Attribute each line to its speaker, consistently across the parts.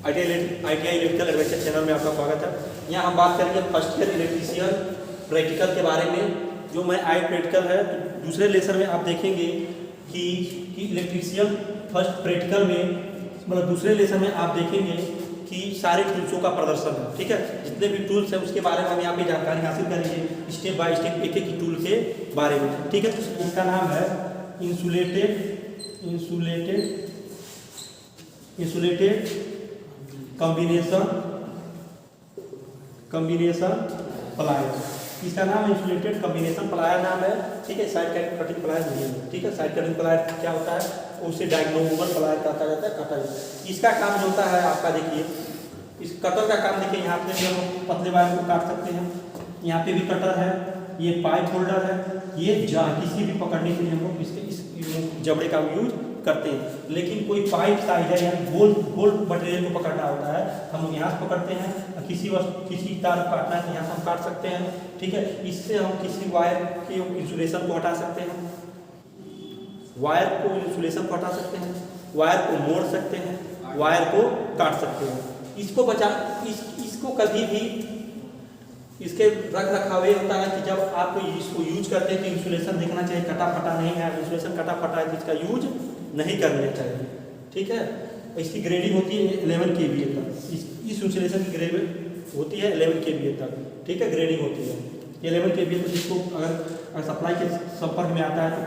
Speaker 1: ITI electrical adventure channel में आपका स्वागत है। यहाँ हम बात करेंगे फर्स्ट ईयर इलेक्ट्रीशियन प्रैक्टिकल के बारे में। जो मैं आई प्रैक्टिकल है, तो दूसरे लेसन में आप देखेंगे कि इलेक्ट्रीशियन फर्स्ट प्रैक्टिकल में, मतलब दूसरे लेसन में आप देखेंगे कि सारे टूल्सों का प्रदर्शन है। ठीक है, जितने भी टूल्स हैं उसके बारे में हम यहाँ पे जानकारी हासिल करेंगे स्टेप बाय स्टेप, एक एक टूल के बारे में। ठीक है, तो इसका नाम है इंसुलेटेड कॉम्बिनेशन प्लायर। इसका नाम इंसुलेटेड कॉम्बिनेशन प्लायर नाम है। ठीक है, साइड कटिंग प्लायर नहीं है। ठीक है, साइड कटिंग प्लायर क्या होता है, उसे डायग्नोमल प्लायर कहा जाता है, कटा जाता है। इसका काम जो होता है आपका, देखिए इस कटर का काम देखिए, यहाँ पे हम पतले वायर को काट सकते हैं। यहाँ पे भी कटर है, ये पाइप होल्डर है, ये किसी भी पकड़ने के लिए हम लोग इसके इस जबड़े का यूज करते हैं। लेकिन कोई पाइप साइज है या गोल मटेरियल को पकड़ना होता है, हम यहाँ से पकड़ते हैं। किसी तार को काटना है तो यहाँ से हम काट सकते हैं। ठीक है, इससे हम किसी वायर के इंसुलेशन को हटा सकते हैं, वायर को इंसुलेशन को हटा सकते हैं, वायर को मोड़ सकते हैं, वायर को काट सकते हैं। इसको कभी भी इसके रख रखाव ये होता है कि जब आप इसको यूज करते हैं तो इंसुलेशन देखना चाहिए कटा फटा नहीं है। इंसुलेशन कटा फटा है तो इसका यूज नहीं करना चाहिए। ठीक है, इसकी ग्रेडिंग होती है 11 kVA तक। इस इंसुलेशन की ग्रेडिंग होती है 11 kVA तक। ठीक है, ग्रेडिंग होती है 11 kVA तक। इसको अगर सप्लाई के संपर्क में आता है तो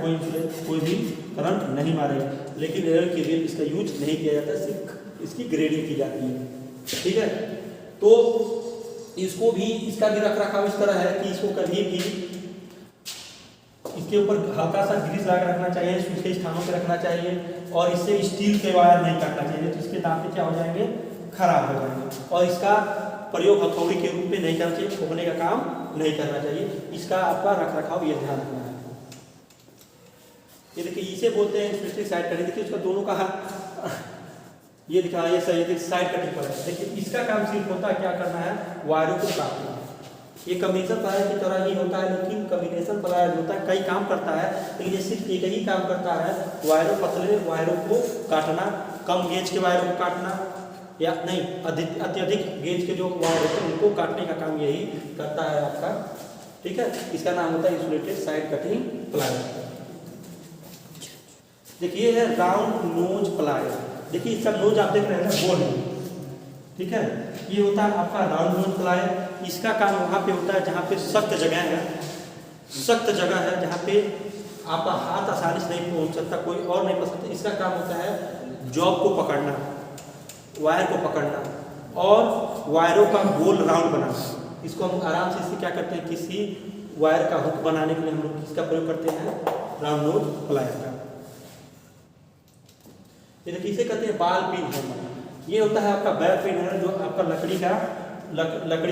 Speaker 1: कोई भी करंट नहीं मारेगा, लेकिन 11 kVA इसका यूज नहीं किया जाता, सिर्फ इसकी ग्रेडिंग की जाती है। ठीक है, तो इसको भी, इसका भी रख रखाव इस तरह है कि इसको कभी भी इसके ऊपर हल्का सा ग्रीस लगा रखना चाहिए, सूखे स्थानों पे रखना चाहिए, और इससे स्टील के वायर नहीं काटना चाहिए, तो इसके दांते क्या हो जाएंगे, खराब हो जाएंगे। और इसका प्रयोग हथौड़ी के रूप में नहीं करना चाहिए, ठोकने का काम नहीं करना चाहिए। इसका आपका रख रखाव ये ध्यान रखना है। ये देखिए, इसे बोलते हैं स्पेसिफिक साइड कटिंग। देखिए उसका दोनों का ये दिखा, ये सही साइड कटिंग पर है। देखिए इसका काम सिर्फ होता है क्या करना है, वायरों को काटना। ये कॉम्बिनेशन प्लायर की तरह ही होता है, लेकिन कॉम्बिनेशन प्लायर होता है, कई काम करता है, लेकिन ये सिर्फ एक ही काम करता है, वायरों पतले वायरों को काटना, कम गेज के वायरों को काटना, या नहीं अत्यधिक गेज के जो वायर होते हैं उनको काटने का काम यही करता है आपका। ठीक है, इसका नाम होता है इंसुलेटेड साइड कटिंग प्लायर। देखिए है राउंड नोज प्लायर। देखिए इसका नोज आप देख रहे हैं ना, गोल है। ठीक है, ये होता है आपका राउंड नोज प्लायर। इसका काम वहाँ पे होता है जहाँ पे सख्त जगह है, जहाँ पे आपका हाथ आसानी से नहीं पहुँच सकता, कोई और नहीं पहुँच सकता। इसका काम होता है जॉब को पकड़ना, वायर को पकड़ना, और वायरों का गोल राउंड बनाना। इसको हम आराम से इससे क्या करते हैं, किसी वायर का हुक बनाने के लिए हम लोग इसका प्रयोग करते हैं, राउंड नोज प्लायर का। ये देखिए इसे कहते हैं बाल पिन हैमर। ये होता है आपका बैल पिन है, जो आपका लकड़ी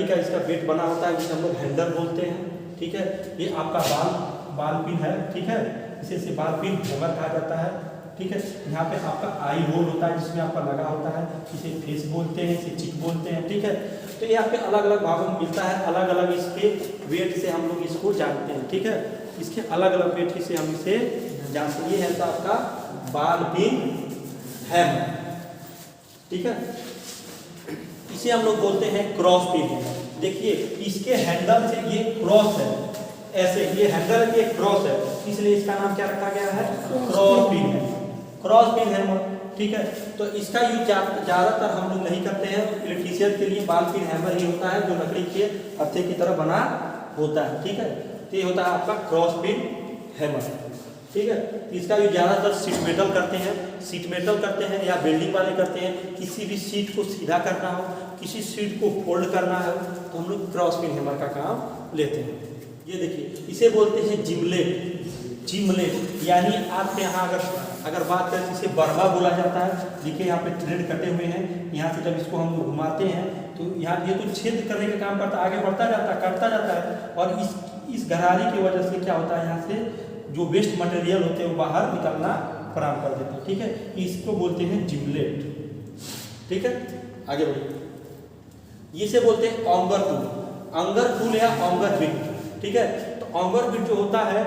Speaker 1: का इसका वेट बना होता है, जिसे हम लोग हैंडल बोलते हैं। ठीक है, ये आपका बाल पिन है। ठीक है, इसे बाल पिन हैमर कहा जाता है। ठीक है, यहाँ पे आपका आई होल होता है जिसमें आपका लगा होता है, इसे फेस बोलते हैं, इसे चिक बोलते हैं। ठीक है, तो ये यहाँ पे अलग अलग भागों में मिलता है, अलग अलग इसके वेट से हम लोग इसको जानते हैं। ठीक है, इसके अलग अलग वेट से हम इसे जानते हैं। ये है आपका बाल पिन हैमर। ठीक है, इसे हम लोग बोलते हैं क्रॉस पिन। देखिए इसके हैंडल से ये क्रॉस है, ऐसे ये हैंडल ये क्रॉस है, इसलिए इसका नाम क्या रखा गया है, क्रॉस पिन है, क्रॉस पिन हैमर। ठीक है, तो इसका यूज ज़्यादातर हम लोग नहीं करते हैं। इलेक्ट्रीशियन के लिए बाल पिन हैमर ही होता है, जो लकड़ी के हत्थे की तरह बना होता है। ठीक है, तो ये होता है आपका क्रॉस पिन हैमर। ठीक है, इसका यूज ज़्यादातर सीट मेटल करते हैं या बिल्डिंग वाले करते हैं। किसी भी सीट को सीधा करना हो, किसी सीट को फोल्ड करना हो, तो हम लोग क्रॉस पिन हैमर का काम लेते हैं। ये देखिए इसे बोलते हैं जिमलेट, यानी आपके यहाँ अगर बात करें, इसे बरवा बोला जाता है। देखिए यहाँ पे थ्रेड कटे हुए हैं, यहाँ से जब इसको हम घुमाते हैं तो यहाँ ये तो छेद करने का काम करता है, आगे बढ़ता जाता है, कटता जाता है, और इस गरारी की वजह से क्या होता है, यहाँ से जो वेस्ट मटेरियल होते हैं वो बाहर निकलना प्रारंभ कर देते हैं। ठीक है, इसको बोलते हैं जिमलेट। ठीक है, आगे बढ़िए। इसे बोलते हैं ऑंगर टूल या ऑंगर बिट। ठीक है, तो ऑंगर बिट जो होता है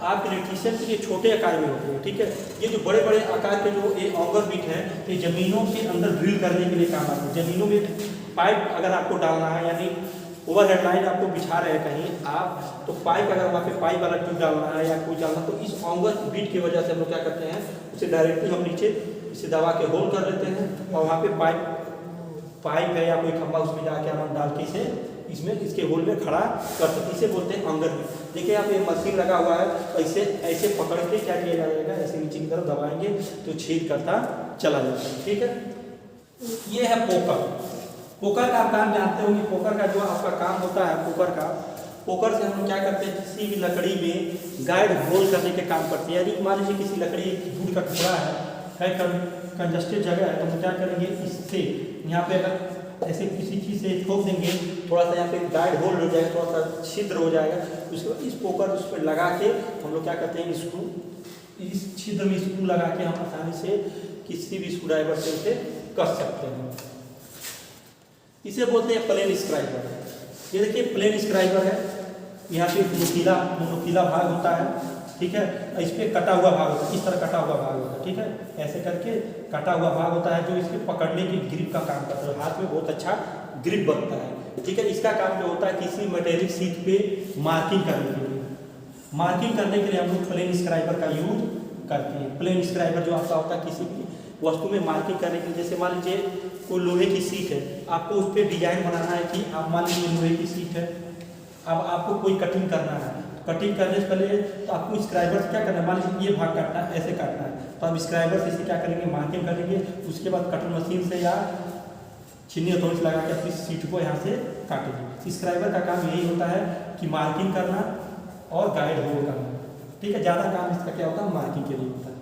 Speaker 1: आप इलेक्ट्रीशियन के लिए छोटे आकार में होते हैं, ठीक है। ये जो बड़े बड़े आकार के जो ये ऑगर बिट है, ये ज़मीनों के अंदर ड्रिल करने के लिए काम आते हैं। ज़मीनों में पाइप अगर आपको डालना है, यानी ओवरहेड लाइन आपको बिछा रहे हैं कहीं आप, तो पाइप अगर वहाँ पे पाइप वाला ट्यूब डालना है या कोई डालना, तो इस ऑगर बिट की वजह से हम लोग क्या करते हैं, उसे डायरेक्टली हम नीचे इसे दबा के होल कर लेते हैं और वहाँ पे पाइप है या कोई खंभा उसमें जाके हम डाल के इसे इसमें इसके होल में खड़ा कर सकते हैं। इसे बोलते हैं ऑगर बिट। देखिए यहाँ पे मशीन लगा हुआ है, ऐसे ऐसे पकड़ के क्या किया जाएगा, ऐसे नीचे की तरफ दबाएंगे तो छेद करता चला जाता है, ठीक है। ये है पोकर। पोकर का आप काम जानते होंगे। पोकर का जो आपका काम होता है, पोकर से हम लोग क्या करते हैं, किसी भी लकड़ी में गाइड होल करने के काम करते हैं। यदि मान लीजिए किसी लकड़ी वुड का टुकड़ा है कंजस्टेड जगह है, तो हम क्या करेंगे, इससे यहाँ पे अगर ऐसे किसी चीज़ से ठोक देंगे, थोड़ा सा यहाँ पे गाइड होल हो जाएगा, थोड़ा सा छिद्र हो जाएगा, उसके बाद इस पोकर उस पर लगा के हम लोग क्या करते हैं, स्क्रू इस छिद्र में स्क्रू लगा के हम आसानी से किसी भी स्क्रू ड्राइवर से उसे कस सकते हैं। इसे बोलते हैं प्लेन स्क्राइबर। ये देखिए प्लेन स्क्राइबर है, यहाँ पे नुकीला भाग होता है, ठीक है। इस पर कटा हुआ भाग होता है, इस तरह कटा हुआ भाग होता है, ठीक है। ऐसे करके कटा हुआ भाग होता है जो इसके पकड़ने की ग्रिप का काम करता है, हाथ में बहुत अच्छा ग्रिप बनता है, ठीक है। इसका काम जो होता है, किसी मेटेलिक शीट पे मार्किंग करने के लिए हम लोग प्लेन स्क्राइबर का यूज करते हैं। प्लेन स्क्राइबर जो आपका होता है किसी भी वस्तु में मार्किंग करने के लिए, जैसे मान लीजिए कोई लोहे की सीट है, आपको उस पर डिजाइन बनाना है कि आप मान लीजिए लोहे की सीट है, अब आपको कोई कटिंग करना है, कटिंग करने से पहले तो आपको स्क्राइबर से क्या करना है, मान लीजिए ये भाग काटना है, ऐसे काटना है, तो आप स्क्राइबर से इसे क्या करेंगे, मार्किंग करेंगे। उसके बाद कटर मशीन से या छीनी हथौड़ी से लगा के अपनी सीट को यहाँ से काटेंगे। स्क्राइबर का काम यही होता है कि मार्किंग करना और गाइड होल करना, ठीक है। ज़्यादा काम इसका क्या होता है, मार्किंग के लिए होता है।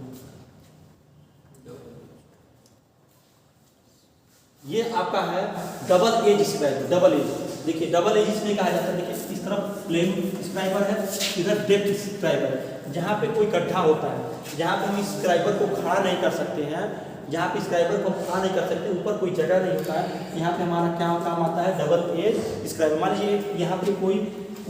Speaker 1: ये आपका है double edge scriber. Double edge, देखिए डबल एज इसमें कहा जाता है, देखिए इस तरफ प्लेन स्क्राइबर है, इधर डेप्थ स्क्राइबर है। जहाँ पे कोई गड्ढा होता है, जहाँ पे हम इस स्क्राइबर को खड़ा नहीं कर सकते हैं, जहाँ पे स्क्राइबर को खड़ा नहीं कर सकते, ऊपर कोई जगह नहीं होता है, यहाँ पे हमारा क्या काम आता है, डबल एज स्क्राइबर। मान लीजिए यहाँ पे कोई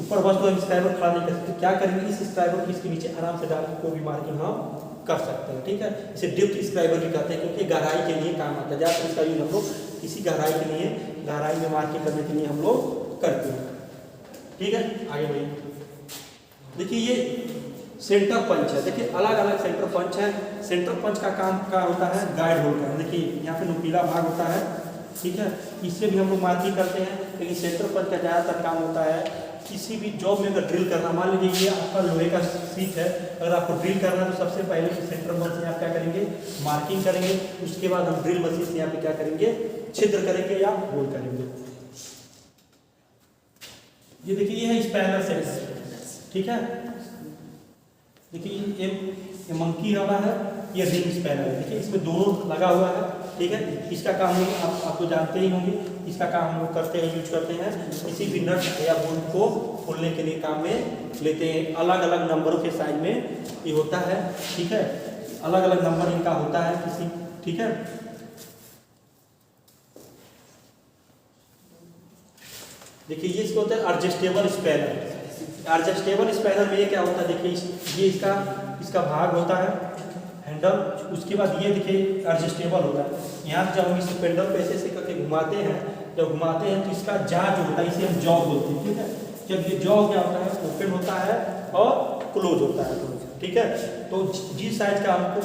Speaker 1: ऊपर वस्तु हम स्क्राइबर खड़ा नहीं कर सकते, क्या करेंगे, इस स्क्राइबर को इसके नीचे आराम से डाल के कोई भी मार्किंग हम कर सकते हैं, ठीक है। इसे डेप्थ स्क्राइबर भी कहते हैं, क्योंकि गहराई के लिए काम आता है। ज़्यादातर इसका यूज हम लोग किसी गहराई के लिए, गहराई में मार्किंग करने के लिए हम लोग करते हैं, ठीक है। आगे बढ़िए। देखिए ये सेंटर पंच है, देखिए अलग अलग सेंटर पंच है। सेंटर पंच का काम क्या होता है, गाइड होल करना। देखिए यहाँ पे नुकीला भाग होता है, ठीक है, इससे भी हम लोग मार्किंग करते हैं। लेकिन सेंटर पंच का ज़्यादातर काम होता है किसी भी जॉब में अगर ड्रिल करना, मान लीजिए ये आपका लोहे का सीट है, अगर आपको ड्रिल करना है तो सबसे पहले सेंटर पंच से आप क्या करेंगे, मार्किंग करेंगे। उसके बाद हम ड्रिल मशीन से यहाँ पे क्या करेंगे, छिद्र करेंगे या होल करेंगे। ये देखिए ये है स्पैनर सेट, ठीक है। देखिए ये मंकी वाला है, ये रिंग स्पैनर है, देखिए इसमें दोनों लगा हुआ है, ठीक है। इसका काम आप तो जानते ही होंगे, इसका काम हम लोग करते हैं, यूज करते हैं किसी भी नट या बोल्ट को खोलने के लिए काम में लेते हैं। अलग अलग नंबरों के साइज में ये होता है, ठीक है, अलग अलग नंबर इनका होता है किसी, ठीक है। देखिए ये इसको होता है एडजस्टेबल स्पैनर। एडजस्टेबल स्पैनर में ये क्या होता है, देखिए ये इसका भाग होता है हैंडल, उसके बाद ये देखिए एडजस्टेबल होता है। यहाँ जब हम इस पेंडल पे ऐसे करके घुमाते हैं, जब घुमाते हैं तो इसका जा जो होता है इसे हम जॉ बोलते हैं, ठीक है। जब ये जॉ क्या होता है, ओपन होता है और क्लोज होता है, ठीक है। तो जिस साइज का हमको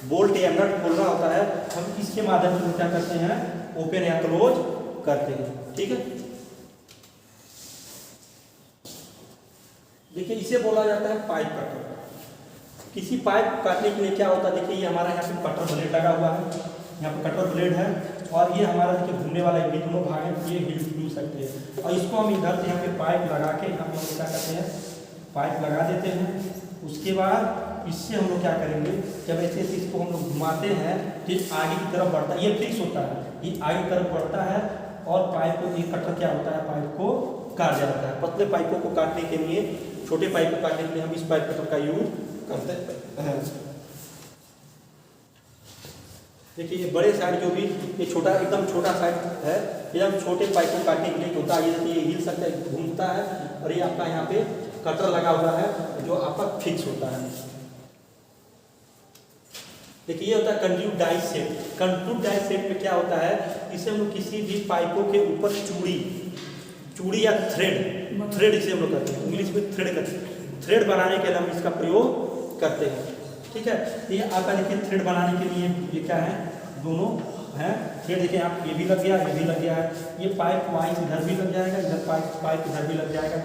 Speaker 1: बोल्ट या नट खोलना होता है, हम इसके माध्यम से क्या करते हैं, ओपन या क्लोज करते हैं, ठीक है। देखिए इसे बोला जाता है पाइप कटर। किसी पाइप काटने के लिए क्या होता है, देखिए ये हमारा यहाँ पे कटर ब्लेड लगा हुआ है, यहाँ पे कटर ब्लेड है, और ये हमारा देखिए घूमने वाला ये दोनों भाग है, ये हिल सकते हैं। और इसको हम इधर से यहाँ पे पाइप लगा के हम लोग क्या करते हैं, पाइप लगा देते हैं। उसके बाद इससे हम लोग क्या करेंगे, जब ऐसे इसको हम लोग घुमाते हैं तो आगे की तरफ बढ़ता है, ये फिक्स होता है, ये आगे की तरफ बढ़ता है, और पाइप को, ये कटर क्या होता है, पाइप को काट जाता है। पतले पाइपों को काटने के लिए, छोटे पाइप को काटने के लिए हम इस पाइप कटर का यूज करते हैं। देखिए ये बड़े साइड जो भी, ये छोटा एकदम छोटा साइड है, ये हम छोटे पाइप को काटने के लिए होता है। ये देखिए ये हिल सकता है, घूमता है, और ये आपका यहाँ पे कटर लगा हुआ है जो आपका फिक्स होता है। देखिए ये होता है कंट्यूब डाई सेट। कंट्यूब डाई सेट में क्या होता है, इसे हम लोग किसी भी पाइपों के ऊपर चूड़ी या थ्रेड इसे हम लोग करते हैं, इंग्लिश में थ्रेड करते हैं। थ्रेड बनाने के लिए हम इसका प्रयोग करते हैं, ठीक है। ये आपका देखिए थ्रेड बनाने के लिए ये क्या है, दोनों है थ्रेड। देखिए आप ये भी लग गया, ये भी लग गया है। ये पाइप वाइज इधर भी लग जाएगा, इधर पाइप इधर भी लग जाएगा।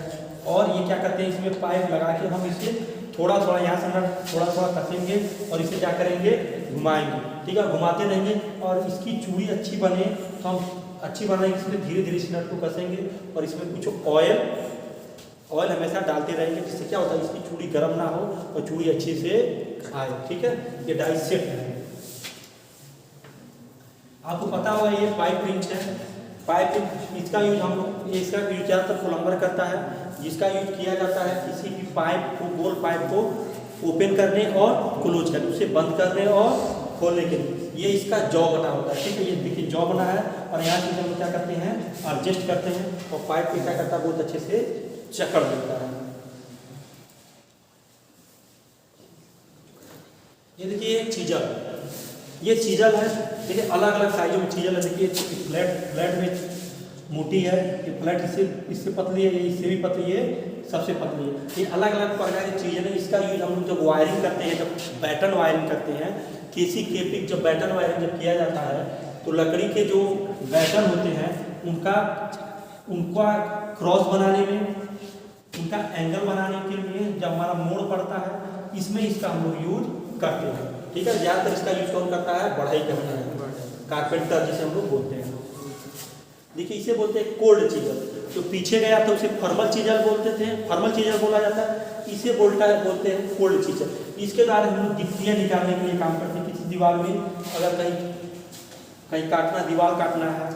Speaker 1: और ये क्या करते हैं, इसमें पाइप लगा के हम इसे थोड़ा थोड़ा यहाँ से थोड़ा कसेंगे और इसे क्या करेंगे, घुमाएंगे, ठीक है। घुमाते रहेंगे और इसकी चूड़ी अच्छी बने तो हम अच्छी बनाएंगे, इसमें धीरे धीरे इस नट को कसेंगे और इसमें कुछ ऑयल हमेशा डालते रहेंगे, जिससे क्या होता है इसकी चूड़ी गर्म ना हो और चूड़ी अच्छी से आए, ठीक है। ये डाई सेट है। आपको पता होगा ये पाइप रिंच है। पाइप इसका यूज हम लोग, इसका यूज ज़्यादातर प्लम्बर करता है, जिसका यूज किया जाता है किसी भी पाइप को, गोल पाइप को ओपन करने और क्लोज करने, उसे बंद करने और खोलने के लिए। ये इसका जॉ बना होता है, ठीक है। ये देखिए जॉ बना है और यहाँ से हम क्या करते हैं, एडजस्ट करते हैं और पाइप पे क्या करता है, बहुत अच्छे से जकड़ देता है। ये देखिए एक चीजल, ये चीजल है। देखिए अलग अलग साइजों में चीजल है। देखिए फ्लैट में मोटी है, ये फ्लैट इससे पतली है, ये इससे भी पतली है, सबसे पतली है। ये अलग अलग प्रकार की चीज़ें हैं। इसका यूज हम लोग जब वायरिंग करते हैं, जब बैटन वायरिंग करते हैं, केसी केपिक जब बैटन वायरिंग जब किया जाता है तो लकड़ी के जो बैटन होते हैं उनका क्रॉस बनाने में, उनका एंगल बनाने के लिए जब हमारा मोड़ पड़ता है, इसमें इसका हम लोग यूज करते हैं, ठीक है। ज़्यादातर इसका यूज कौन करता है, बढ़ाई करता है, कारपेंटर जिसे हम लोग बोलते हैं। देखिए इसे बोलते हैं कोल्ड चीजल। जो पीछे गया था उसे फर्मल चीजल बोलते थे, फर्मल चीजल बोला जाता है। इसे बोलते हैं कोल्ड चीजल। इसके द्वारा हम लोग गिट्टियाँ निकालने के लिए काम करते हैं। किसी दीवार में अगर कहीं काटना, दीवार काटना है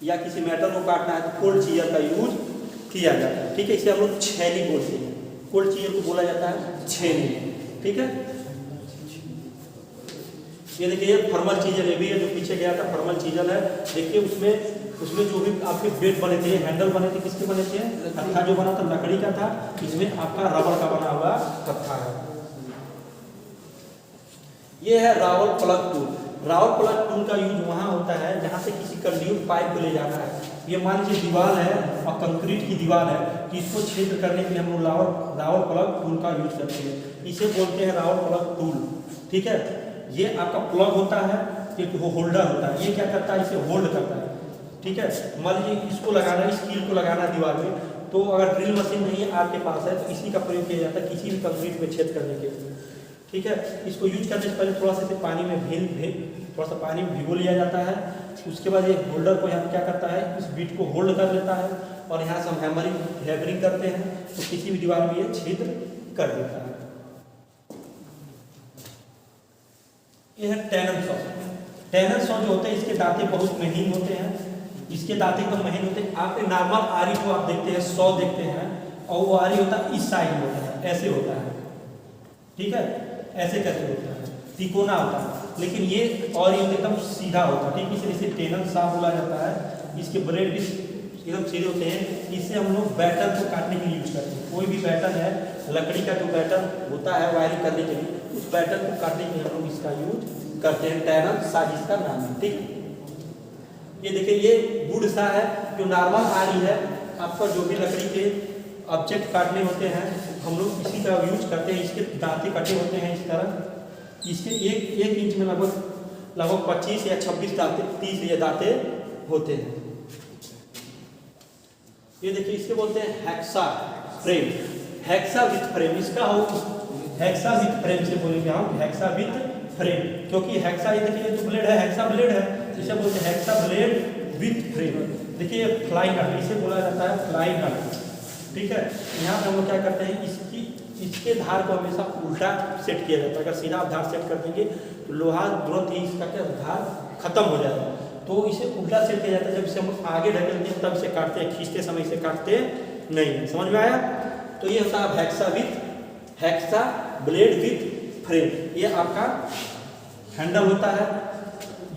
Speaker 1: या किसी मेटल को काटना है तो कोल्ड चीजल का यूज किया जाता है, ठीक है। इसे हम लोग छेनी बोलते हैं, कोल्ड चीजल को बोला जाता है छेनी, ठीक है। ये देखिए फर्मल चीजल ये भी है, जो पीछे गया था फर्मल चीजल है। देखिए उसमें जो भी आपके ब्लेड बने थे, हैंडल बने थे, किसके बने थे, कत्था जो बना था लकड़ी का था। इसमें आपका रबर का बना हुआ कत्था है। ये है Rawal plug tool. Rawal plug tool का यूज वहाँ होता है जहाँ से किसी कंड्यूट पाइप को ले जाना है। ये मान लीजिए दीवार है और कंक्रीट की दीवार है, कि इसको छेद करने के लिए हम लोग रावल प्लग टूल का यूज करते हैं। इसे बोलते हैं रावल प्लग टूल, ठीक है। ये आपका प्लग होता है, एक होल्डर होता है। ये क्या करता है, इसे होल्ड करता है, ठीक है। मान लीजिए इसको लगाना है, इस कील को लगाना है दीवार में, तो अगर ड्रिल मशीन नहीं है आपके पास है तो इसी का प्रयोग किया जाता है किसी भी कंक्रीट में छेद करने के लिए, ठीक है। इसको यूज करने से पहले थोड़ा सा पानी में भिगो लिया जाता है। उसके बाद ये होल्डर को यहाँ क्या करता है, इस बीट को होल्ड कर लेता है और यहाँ से हम हैमरिंग करते हैं तो किसी भी दीवार में ये छेद कर देता है। ये है टेनन सॉ। टेनन सॉ जो होते हैं इसके दांते बहुत महीन होते हैं, इसके दांते कम महीन होते हैं। आप नॉर्मल आरी को आप देखते हैं, सॉ देखते हैं, और वो आरी होता है इस साइड में होता है, ऐसे होता है, ठीक है, ऐसे करके होता है, तिकोना होता है। लेकिन ये और ये एकदम सीधा होता है, ठीक है, इसलिए इसे टेनन सॉ बोला जाता है। इसके ब्लेड भी एकदम सीधे होते हैं। इससे हम लोग बैटन को काटने के लिए यूज करते हैं। कोई भी बैटन है, लकड़ी का जो बैटन होता है वायरिंग करने के लिए, उस बैटन को काटने के लिए हम लोग इसका यूज करते हैं। टेनन सॉ जिसका नाम है, ठीक। ये देखिए ये वुड सा है, जो नॉर्मल आरी है। आपका जो भी लकड़ी के ऑब्जेक्ट काटने होते हैं हम लोग इसी का यूज करते हैं। इसके दांते कटे होते हैं इस तरह। इसके एक इंच में लगभग 25 या 26 दांते, 30 ये दांते होते हैं। ये देखिए इसके बोलते हैं hexa frame, hexa with frame. इसका हो हेक्सा विथ फ्रेम से बोलेंगे हम, हेक्सा विथ फ्रेम, क्योंकि हेक्सा, ये देखिए जो ब्लेड है हेक्सा ब्लेड है, इसे बोलते हैं हेक्सा ब्लेड विथ फ्रेम। देखिए फ्लाई नट, इसे बोला जाता है फ्लाई नट, ठीक है। यहाँ पे हम लोग क्या करते हैं, इसके धार को हमेशा उल्टा सेट किया जाता है। अगर सीधा आप धार सेट कर देंगे तो लोहा तुरंत ही इसका क्या धार खत्म हो जाएगा, तो इसे उल्टा सेट किया जाता है। जब इसे हम आगे ढकेलते हैं तब इसे काटते हैं, खींचते समय इसे काटते नहीं। समझ में आया? तो ये होता है हेक्सा ब्लेड विथ फ्रेम। ये आपका हैंडल होता है,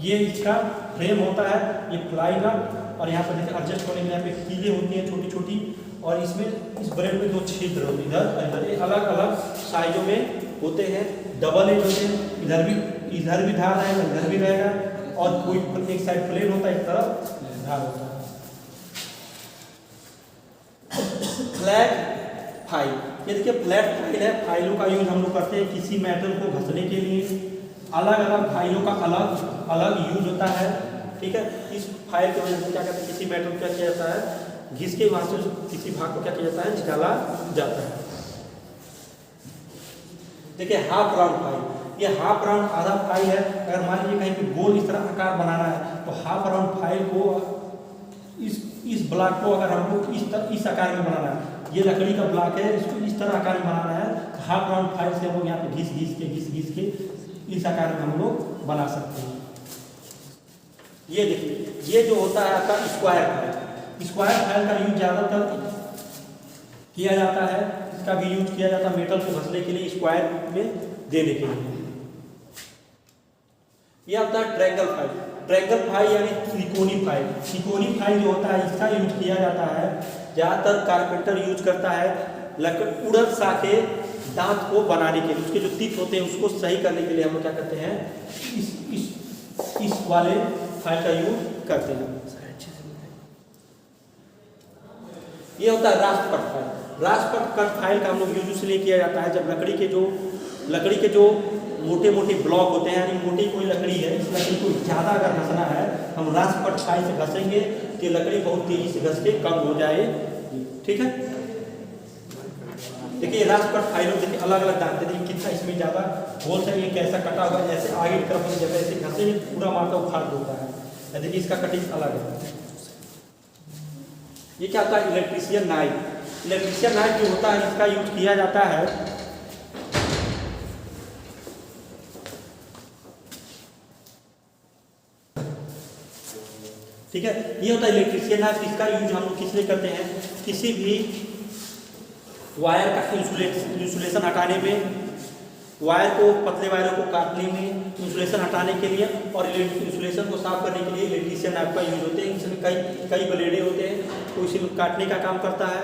Speaker 1: ये इसका फ्रेम होता है, ये प्लाई नट, और यहाँ पर देखिए एडजस्ट करने के लिए यहाँ पे कीलें होती हैं छोटी छोटी, और इसमें इस ब्लेड में 2 छिद्र होते हैं, इधर और इधर, ये अलग अलग साइजों में होते हैं, डबल एज होते हैं, इधर भी धार रहेगा, इधर भी रहेगा, और कोई एक साइड प्लेन होता है, एक तरफ धार होता है। फ्लैट फाइल, ये देखिए फ्लैट फाइल है। फाइलों का यूज हम लोग करते हैं किसी मेटल को घसने के लिए। अलग अलग फाइलों का अलग अलग यूज होता है, ठीक है। इस फाइल की वजह से क्या कहते हैं, किसी मेटल को क्या किया जाता है, घिस के वहां से किसी भाग को क्या किया जाता है, निकाला जाता है। देखिए हाफ राउंड फाइल, ये हाफ राउंड आधा फाइल है। अगर मान लीजिए कहीं पे गोल इस तरह आकार बनाना है तो हाफ राउंड फाइल को इस ब्लॉक को अगर हमको इस आकार में बनाना है, ये लकड़ी का ब्लॉक है, इसको इस तरह आकार में बनाना है, तो हाफ राउंड फाइल से हम लोग यहाँ पे घिस के इस आकार में हम लोग बना सकते हैं। ये देखिए, ये जो होता है आपका स्क्वायर फाइल। स्क्वायर फाइल का यूज ज़्यादातर किया जाता है, इसका भी यूज किया जाता है मेटल को घसने के लिए, स्क्वायर में देने के लिए। यह होता है ट्रायंगल फाइल। ट्रायंगल फाइल यानी त्रिकोणी फाइल। त्रिकोणी फाइल जो होता है इसका यूज किया जाता है, ज़्यादातर कारपेंटर यूज करता है उड़द सा के दांत को बनाने के लिए, उसके जो तीत होते हैं उसको सही करने के लिए हम लोग क्या करते हैं, इस वाले फाइल का यूज करते हैं। ये होता है रास्प कट फाइल। रास्प कट फाइल का हम लोग यूज इसलिए किया जाता है जब लकड़ी के जो मोटे मोटे ब्लॉक होते हैं, यानी मोटी कोई लकड़ी है, इस लकड़ी को ज़्यादा अगर घसना है, हम रास्प कट फाइल से घसेंगे तो लकड़ी बहुत तेजी से घस के कम हो जाए, ठीक है। देखिए रास्प कट फाइलों देखिए अलग अलग दांत, देखिए कितना इसमें ज़्यादा होल है, ये कैसा कटा हुआ है, ऐसे आगे की तरफ जब ऐसे घसेंगे पूरा मारता उखाड़ होता है। देखिए इसका कटिंग अलग है। ये क्या होता है, इलेक्ट्रीशियन नाइफ। इलेक्ट्रीशियन नाइफ जो होता है इसका यूज किया जाता है, ठीक है। ये होता है इलेक्ट्रीशियन नाइफ। इसका यूज हम लोग किस लिए करते हैं, किसी भी वायर का इंसुलेशन हटाने में, वायर को पतले वायरों को काटने में, इंसुलेशन हटाने के लिए और इंसुलेशन को साफ करने के लिए इलेक्ट्रीशियन नाइफ का यूज होते हैं। इसमें कई ब्लेडें होते हैं, कोई इसे काटने का काम करता है,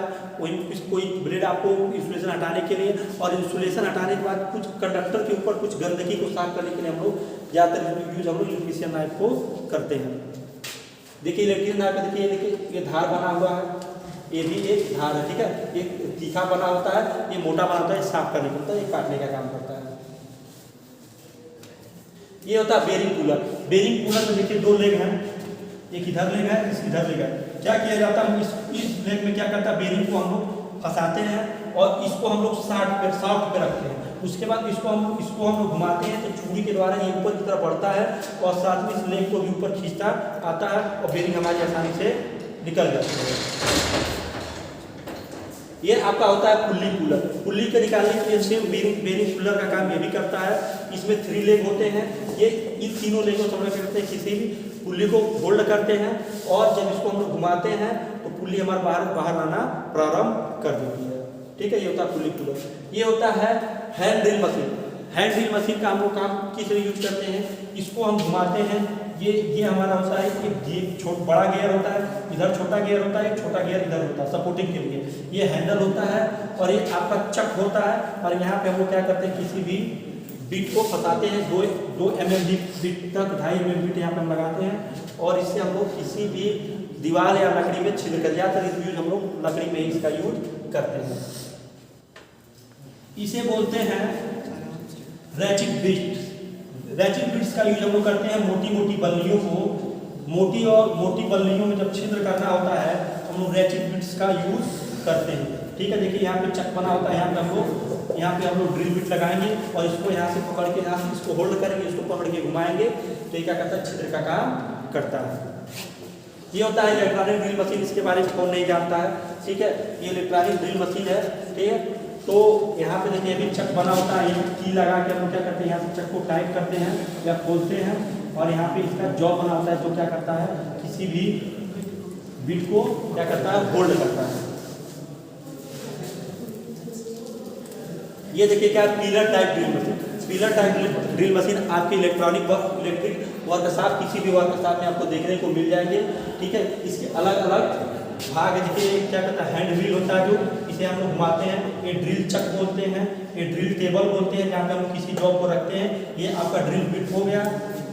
Speaker 1: कोई ब्लेड आपको इंसुलेशन हटाने के लिए, और इंसुलेशन हटाने के बाद कुछ कंडक्टर के ऊपर कुछ गंदगी को साफ करने के लिए हम लोग ज़्यादातर यूज हम लोग इलेक्ट्रीशियन नाइफ को करते हैं। देखिए इलेक्ट्रीशियन नाइफ में देखिए ये धार बना हुआ है, ये भी एक धार है, ठीक है। एक तीखा बना होता है, ये मोटा बना होता है, साफ करने का होता है, ये काटने का काम करता है। ये होता है बेरिंग पुलर। बेरिंग पुलर में देखिए 2 लेग हैं, एक इधर लेग है, इस इधर लेग है। क्या किया जाता है, इस लेग में क्या करता है, बेरिंग को हम लोग फंसाते हैं और इसको हम लोग शाफ्ट पे रखते हैं। उसके बाद इसको हम लोग घुमाते हैं तो छुरी के द्वारा ये ऊपर की तरफ बढ़ता है और साथ में इस लेग को भी ऊपर खींचता आता है और बेरिंग हमारी आसानी से निकल जाती है। ये आपका होता है पुल्ली पुलर। पुल्ली के निकालने के लिए सेम बेरिंग पुलर का काम ये भी करता है। इसमें 3 लेग होते हैं, ये इन तीनों लेगों से हम लोग करते हैं, किसी भी पुल्ली को होल्ड करते हैं और जब इसको हम लोग घुमाते हैं तो पुल्ली हमारे बाहर आना प्रारंभ कर देती है, ठीक है। ये होता है पुल्ली पुलर। ये होता है hand drill machine. Hand drill machine का हम लोग काम किस लिए यूज करते हैं, इसको हम घुमाते हैं, ये हमारा होता है कि बड़ा गियर होता है, इधर छोटा गियर होता है, एक छोटा गियर इधर होता है सपोर्टिंग के लिए। ये हैंडल होता है और ये आपका चक होता है और यहाँ पे हम लोग क्या करते हैं, किसी भी बीट को फंसाते हैं, 2 mm बीट तक 2.5 mm बीट यहाँ पे हम लगाते हैं और इससे हम लोग किसी भी दीवार या लकड़ी में छिल कर जाते हैं। यूज हम लोग लकड़ी में इसका यूज करते हैं। इसे बोलते हैं रैचिट बिट। रैचिट बिट्स का यूज हम लोग करते हैं मोटी बल्लियों को, मोटी बल्लियों में जब छिद्र करना होता है तो हम लोग रैचिट बिट्स का यूज करते हैं, ठीक है। देखिए यहाँ पे चक बना होता है, यहाँ पे हम लोग ड्रिल बिट लगाएंगे और इसको यहाँ से पकड़ के यहाँ से इसको होल्ड करेंगे, इसको पकड़ के घुमाएंगे तो ये क्या करता है, छिद्र का काम करता है। ये होता है इलेक्ट्रॉनिक ड्रिल मशीन। इसके बारे में कौन नहीं जानता है, ठीक है। ये इलेक्ट्रॉनिक ड्रिल मशीन है, ठीक है। तो यहाँ पे देखिए अभी चक बना होता है, ये की लगा के हम लोग क्या करते हैं, यहाँ से चक को टाइट करते हैं या खोलते हैं और यहाँ पे इसका जॉ बना होता है जो क्या करता है, किसी भी बिट को क्या करता है, होल्ड करता है। ये देखिए क्या pillar type drill machine. Pillar type drill machine आपके इलेक्ट्रिक वर्कशॉप किसी भी वर्कशॉप में आपको देखने को मिल जाएंगे, ठीक है। इसके अलग अलग भाग देखिए क्या कहता है, हैंड व्हील होता है जो इसे हम लोग घुमाते हैं, ये ड्रिल चक बोलते हैं, ये ड्रिल टेबल बोलते हैं जहाँ पे हम लोग किसी जॉब को रखते हैं। ये आपका ड्रिल बिट हो गया,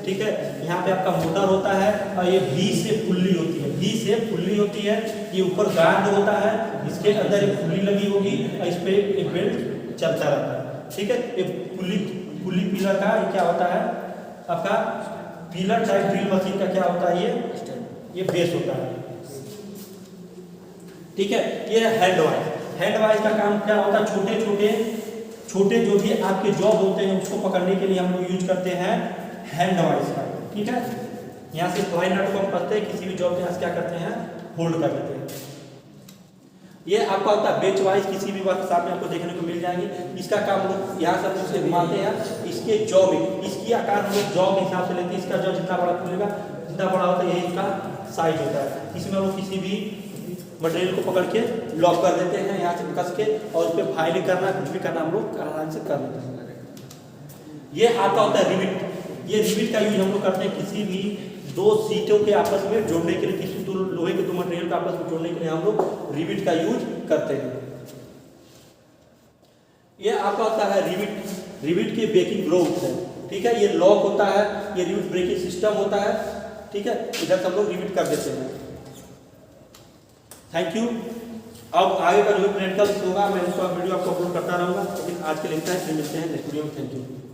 Speaker 1: ठीक है। यहाँ पे आपका मोटर होता है और ये वी से पुल्ली होती है, वी से पुल्ली होती है। ये ऊपर गार्ड होता है, इसके अंदर एक पुल्ली लगी होगी और इस पे एक बेल्ट चलता रहता है, ठीक है। ये पुल्ली पिलर का ये क्या होता है आपका पिलर टाइप ड्रिल मशीन का क्या होता है, ये बेस होता है, ठीक है। ये हैंड वाइज का काम क्या होता है, छोटे जो भी आपके जॉब होते हैं उसको पकड़ने के लिए हम लोग यूज करते हैं हैंड वाइज का, ठीक है। यहाँ से फ्लाई नट को हम करते हैं, किसी भी जॉब के यहाँ से क्या करते हैं होल्ड कर देते हैं। ये आपका होता है बेच वाइज, किसी भी वर्कशॉप में आपको देखने को मिल जाएंगे। इसका काम लोग यहाँ से उसे घुमाते हैं, इसके जॉब इसकी आकार हम लोग जॉब के हिसाब से लेते हैं। इसका जॉब जितना बड़ा खुलेगा जितना बड़ा होता है यही इसका साइज होता है। इसमें हम लोग किसी भी मटेरियल को पकड़ के लॉक कर देते हैं यहाँ से कस के, और उस पर फाइलिंग करना कुछ भी करना हम लोग आराम से कर लेते हैं। ये आपका होता है रिविट। ये रिविट का यूज हम लोग करते हैं किसी भी दो सीटों के आपस में जोड़ने के लिए, किसी दो लोहे के दो मटेरियल को आपस में जोड़ने के लिए हम लोग रिविट का यूज करते हैं। ये आपका होता है रिविट की ब्रेकिंग ग्रोथ है, ठीक है। ये लॉक होता है, ये रिविट ब्रेकिंग सिस्टम होता है, ठीक है। इधर से हम लोग रिविट कर देते हैं। Thank you. अब आगे का जो प्रैक्टिकल होगा मैं इसका वीडियो आपको अपलोड करता रहूँगा, लेकिन आज के लिए इतना ही, फिर मिलते हैं नेक्स्ट वीडियो में। Thank you.